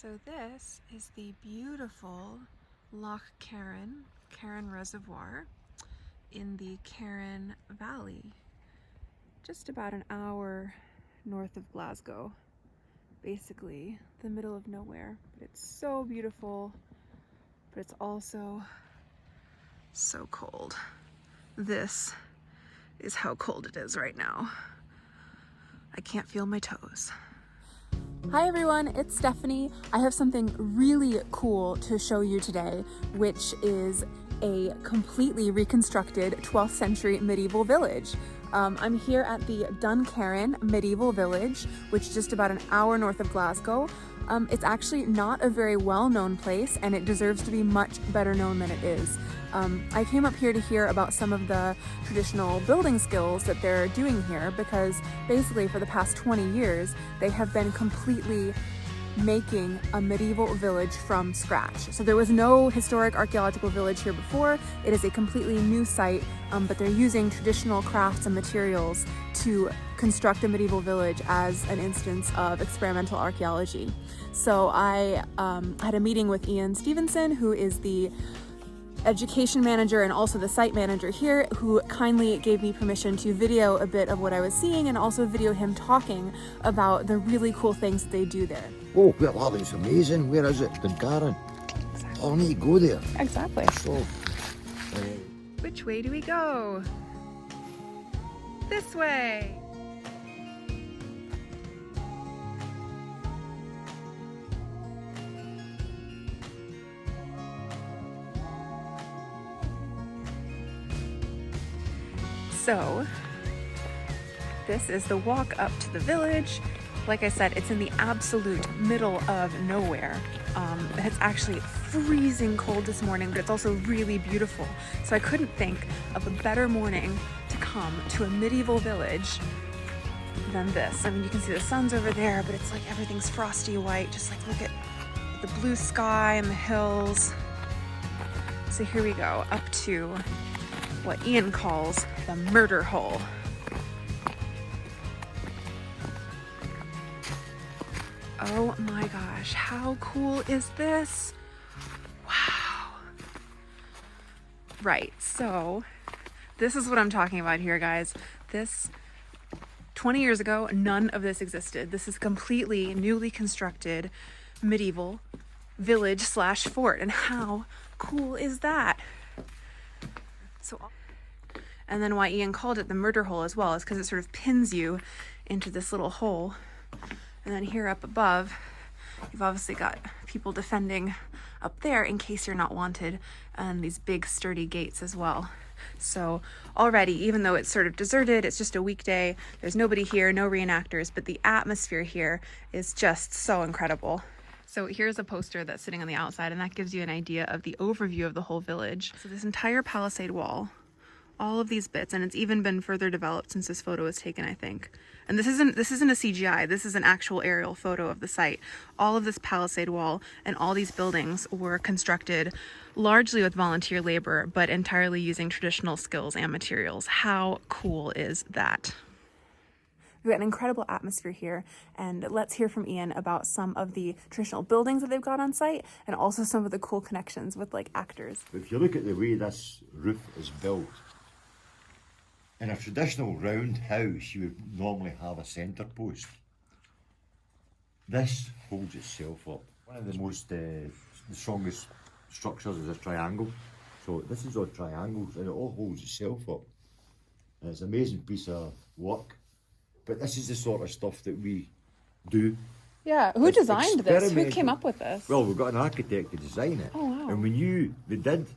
So this is the beautiful Loch Carron Reservoir in the Carron Valley, just about an hour north of Glasgow. Basically the middle of nowhere, but it's so beautiful, but it's also so cold. This is how cold it is right now. I can't feel my toes. Hi everyone, it's Stephanie. I have something really cool to show you today, which is a completely reconstructed 12th century medieval village. I'm here at the Duncarron medieval village, which is just about an hour north of Glasgow. It's actually not a very well-known place, and it deserves to be much better known than it is. I came up here to hear about some of the traditional building skills that they're doing here, because basically for the past 20 years they have been completely making a medieval village from scratch. So there was no historic archaeological village here before. It is a completely new site, but they're using traditional crafts and materials to construct a medieval village as an instance of experimental archaeology. So I had a meeting with Ian Stevenson, who is the education manager and also the site manager here, who kindly gave me permission to video a bit of what I was seeing and also video him talking about the really cool things that they do there. Oh, well, that is amazing. Where is it? Duncarron. Exactly. Oh, I need to go there. Exactly. So, which way do we go? This way. So, this is the walk up to the village. Like I said, it's in the absolute middle of nowhere. It's actually freezing cold this morning, but it's also really beautiful. So I couldn't think of a better morning to come to a medieval village than this. I mean, you can see the sun's over there, but it's like everything's frosty white. Just like look at the blue sky and the hills. So here we go, up to what Ian calls the murder hole. Oh my gosh, how cool is this? Wow. Right, so this is what I'm talking about here, guys. 20 years ago, none of this existed. This is completely newly constructed medieval village / fort, and how cool is that? So, and then why Ian called it the murder hole as well is because it sort of pins you into this little hole. And then here up above, you've obviously got people defending up there in case you're not wanted, and these big sturdy gates as well. So already, even though it's sort of deserted, it's just a weekday, there's nobody here, no reenactors, but the atmosphere here is just so incredible. So here's a poster that's sitting on the outside, and that gives you an idea of the overview of the whole village. So this entire palisade wall, all of these bits, and it's even been further developed since this photo was taken, I think. And this isn't a CGI, this is an actual aerial photo of the site. All of this palisade wall and all these buildings were constructed largely with volunteer labor, but entirely using traditional skills and materials. How cool is that? We've got an incredible atmosphere here, and let's hear from Ian about some of the traditional buildings that they've got on site and also some of the cool connections with like actors. if you look at the way this roof is built, in a traditional round house, you would normally have a centre post. This holds itself up. One of the most, the strongest structures is a triangle. So this is all triangles, and it all holds itself up. And it's an amazing piece of work. But this is the sort of stuff that we do. Yeah, who designed this? Who came up with this? Well, we've got an architect to design it. Oh, wow. And they did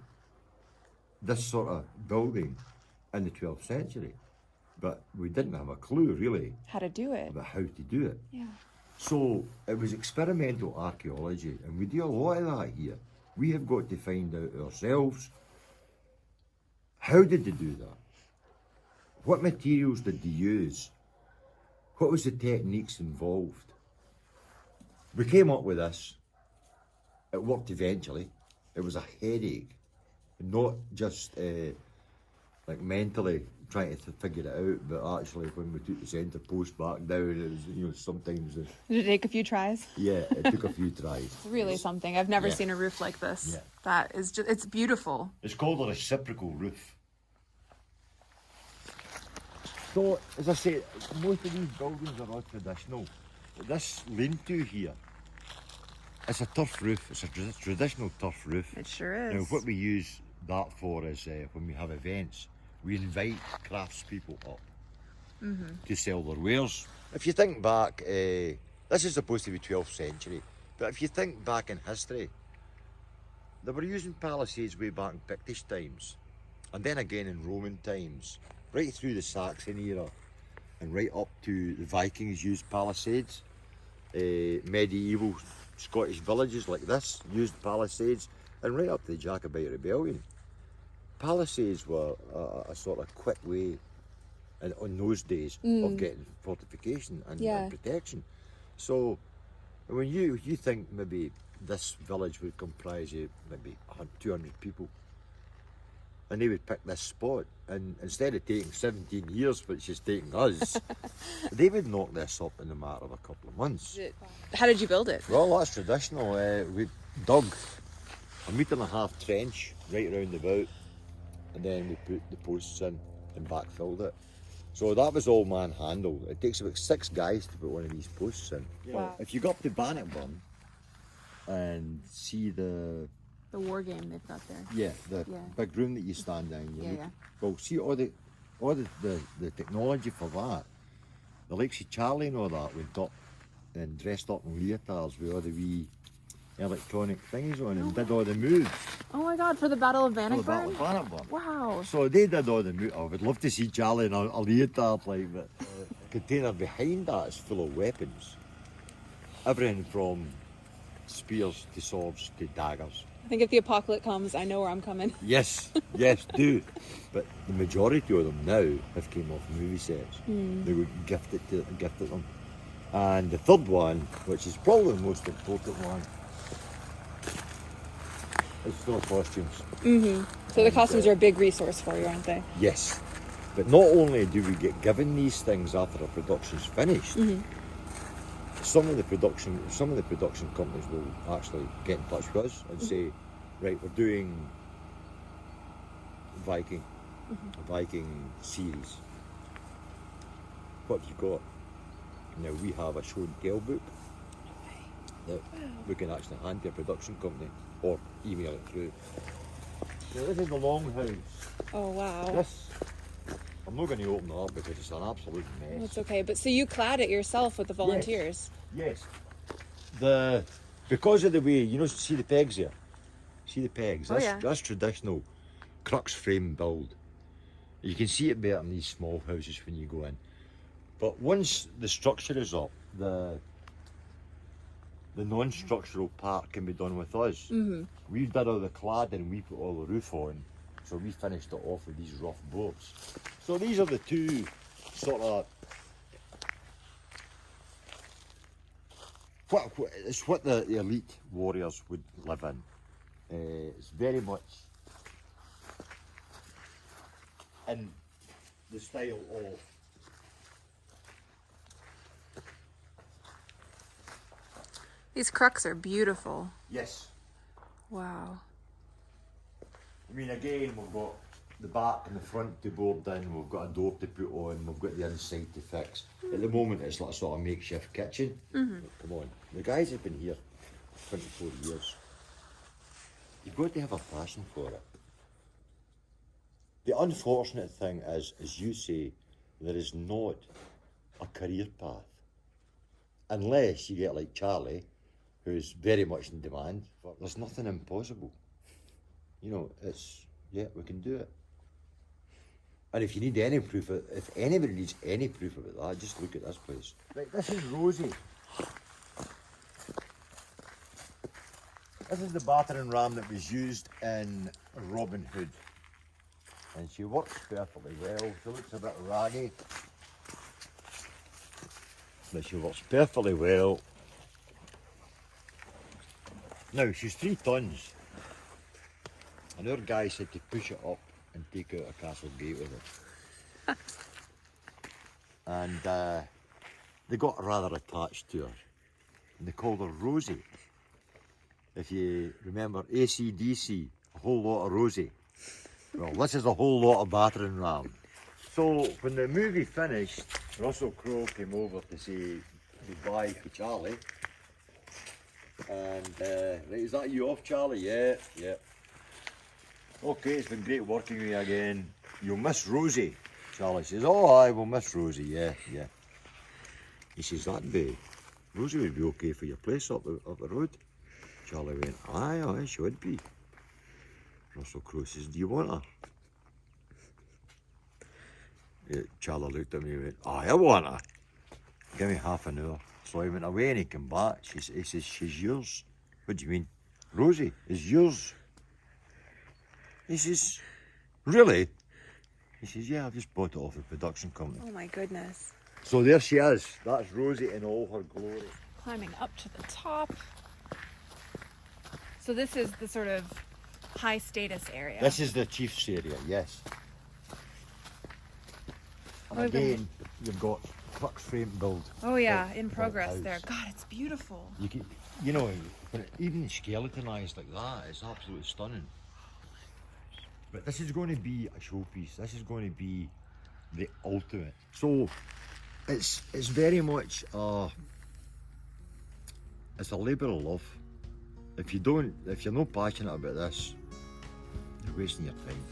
this sort of building in the 12th century, but we didn't have a clue really How to do it. about how to do it. Yeah. So it was experimental archaeology, and we do a lot of that here. We have got to find out ourselves, how did they do that? What materials did they use? What was the techniques involved? We came up with this. It worked eventually. It was a headache, not just like mentally trying to figure it out, but actually when we took the centre post back down, it was, you know, sometimes, Did it take a few tries? yeah, it took a few tries. It's really something. I've never Yeah. seen a roof like this. Yeah. That is just, it's beautiful. It's called a reciprocal roof. So, as I say, most of these buildings are all traditional. This lean-to here, it's a turf roof. It's a traditional turf roof. It sure Now, is. what we use that for is when we have events, we invite craftspeople up to sell their wares. If you think back, this is supposed to be 12th century, but if you think back in history, they were using palisades way back in Pictish times, and then again in Roman times, right through the Saxon era, and right up to the Vikings used palisades. Medieval Scottish villages like this used palisades, and right up to the Jacobite Rebellion. Palisades were a sort of quick way in those days of getting fortification and protection. So when you think maybe this village would comprise of maybe 200 people, and they would pick this spot, and instead of taking 17 years, which is taking us, they would knock this up in a matter of a couple of months. How did you build it? Well, that's traditional. We dug a 1.5 metre trench right round about, and then we put the posts in and backfilled it. So that was all man-handled. It takes about 6 guys to put one of these posts in. Wow. If you go up to Bannockburn and see the war game they've got there. the big room that you stand in, Yeah. well, see all the technology for that. The likes of Charlie and all that went up and dressed up in leotards with all the wee electronic things on and did all the moves. Oh my God, for the Battle of For the Battle of Bannockburn? Bannockburn. Wow. So they did all the moves. I would love to see Charlie in a leotard like that. The container behind that is full of weapons. Everything from spears to swords to daggers. I think if the apocalypse comes, I know where I'm coming. Yes, yes, do. But the majority of them now have came off movie sets. They were gifted them. And the third one, which is probably the most important one, is full of costumes. So the costumes are a big resource for you, aren't they? Yes. But not only do we get given these things after a production's finished, some of the production companies will actually get in touch with us and say, right, we're doing a Viking series. What have you got? Now we have a show and tell book that we can actually hand to a production company or email it through. Now this is the longhouse. Oh wow. This, I'm not going to open it up because it's an absolute mess. That's okay. But so you clad it yourself with the volunteers? Yes. Because of the way, you know, see the pegs here? See the pegs? That's traditional crux frame build. You can see it better in these small houses when you go in. But once the structure is up, the non-structural part can be done with us. We did all the cladding, we put all the roof on, so we finished it off with these rough boards. So these are the two sort of it's what the elite warriors would live in. It's very much in the style of These crux are beautiful. yes. Wow. I mean, again, we've got the back and the front to board in, we've got a door to put on, we've got the inside to fix. At the moment, it's like a sort of makeshift kitchen. Come on, the guys have been here 24 years. You've got to have a passion for it. The unfortunate thing is, as you say, there is not a career path. Unless you get like Charlie, who's very much in demand. But there's nothing impossible. You know, we can do it. And if you need any proof, if anybody needs any proof of it, just look at this place. Right, this is Rosie. This is the battering ram that was used in Robin Hood. And she works perfectly well. She looks a bit raggy, but she works perfectly well. Now, she's 3 tons. And our guy said to push it up and take out a castle gate with it. And they got rather attached to her. And they called her Rosie. If you remember AC/DC, a whole lot of Rosie. Well, this is a whole lot of battering ram. So when the movie finished, Russell Crowe came over to say goodbye to Charlie. And right, is that you off, Charlie? Yeah, yeah. Okay, it's been great working with you again. You'll miss Rosie. Charlie says, oh, I will miss Rosie, yeah, yeah. He says, that'd be, Rosie would be okay for your place up the road. Charlie went, aye, aye, she would be. Russell Crowe says, do you want her? Yeah, Charlie looked at me and went, aye, I want her. Give me half an hour. So he went away and he came back. He says, she's yours. What do you mean? Rosie is yours. He says, really? He says, yeah, I've just bought it off the production company. Oh my goodness. So there she is. That's Rosie in all her glory. Climbing up to the top. So this is the sort of high status area. This is the chief's area, yes. And Oh, again, you've got crux frame build. Oh yeah, built- in built progress house. there. God, it's beautiful. You can, you know, when even skeletonized like that, it's absolutely stunning. But this is going to be a showpiece. This is going to be the ultimate. So it's very much it's a labour of love. If you're not passionate about this, you're wasting your time.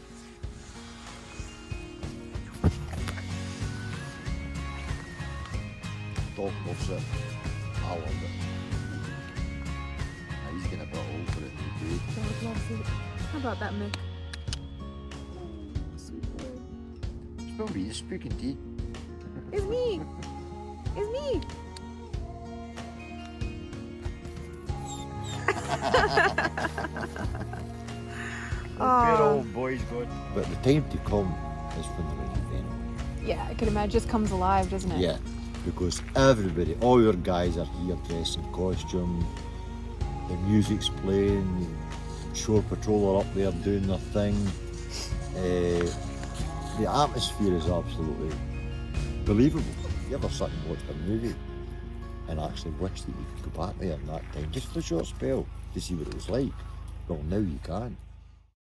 Dog loves it. I love it. Now he's getting a bit old for it today. How about that, Mick? It's me, he's speaking to you. It's me! It's me! Good old boy's good. But the time to come is when they're ready anyway. Yeah, I can imagine. It just comes alive, doesn't it? Yeah, because everybody, all your guys are here dressed in costume, the music's playing, Shore Patrol are up there doing their thing. The atmosphere is absolutely believable. You ever sit and watch a movie and actually wish that you could go back there in that time, just for a short spell, to see what it was like? Well, now you can.